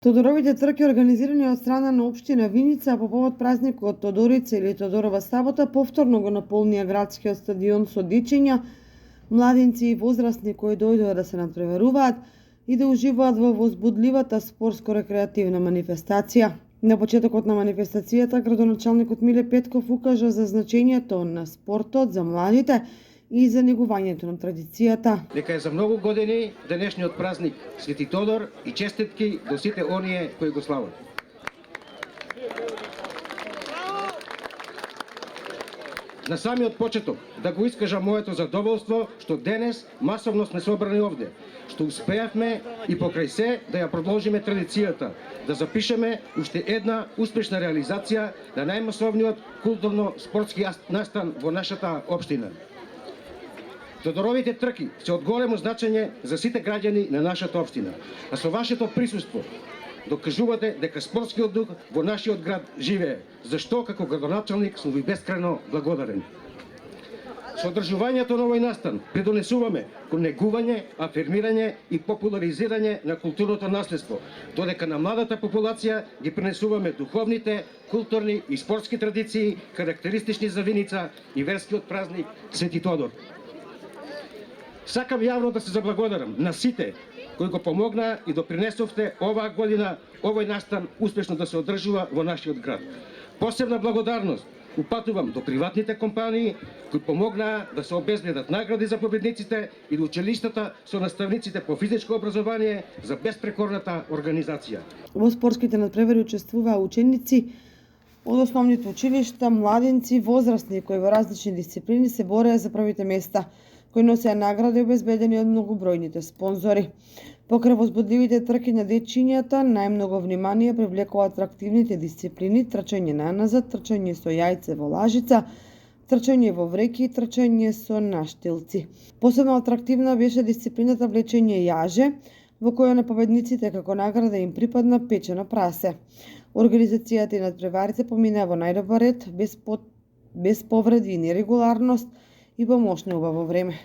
Тодоровите трки организирани од страна на општина Виница по повод празникот Тодорица или Тодорова сабота повторно го наполнија градскиот стадион со дечиња, младинци и возрастни кои дојдоа да се надпреваруваат и да уживаат во возбудливата спортско-рекреативна манифестација. На почетокот на манифестацијата градоначалникот Миле Петков укажа за значењето на спортот за младите и за негувањето на традицијата. Дека е за многу години денешниот празник Свети Тодор и честитки до сите оние кои го слават. На самиот почеток да го искажа моето задоволство што денес масовно сме собрани овде, што успеавме и покрај се да ја продолжиме традицијата, да запишеме уште една успешна реализација на најмасовниот културно-спортски настан во нашата општина. Тодоровите трки се од големо значење за сите граѓани на нашата општина, а со вашето присуство докажувате дека спортскиот дух во нашиот град живее, за што како градоначалник сум ви бескрајно благодарен. Со одржувањето на овој настан придонесуваме кон негување, афирмирање и популаризирање на културното наследство, додека на младата популација ги пренесуваме духовните, културни и спортски традиции карактеристични за Виница и верскиот празник Свети Тодор. Сакам јавно да се заблагодарам на сите кои го помогнаа и допринесовте оваа година овој настан успешно да се одржува во нашиот град. Посебна благодарност упатувам до приватните компании кои помогнаа да се обезбедат награди за победниците и до училиштата со наставниците по физичко образование за беспрекорната организација. Во спортските надпревари учествуваа ученици од основните училишта, младинци, возрастни кои во различни дисциплини се бореа за првите места, кои носеа награди обезбедени од многобројните спонзори. Покрај возбудливите трки на дечињата, најмногу внимание привлекува атрактивните дисциплини трчање наназад, трчање со јајце во лажица, трчање во вреки и трчање со наштилци. Посебно атрактивна беше дисциплината влечење јаже, во која на победниците како награда им припадна печено прасе. Организацијата и надпреварите поминаа во најдобар ред, без повреди и нерегуларност и помошни убаво време.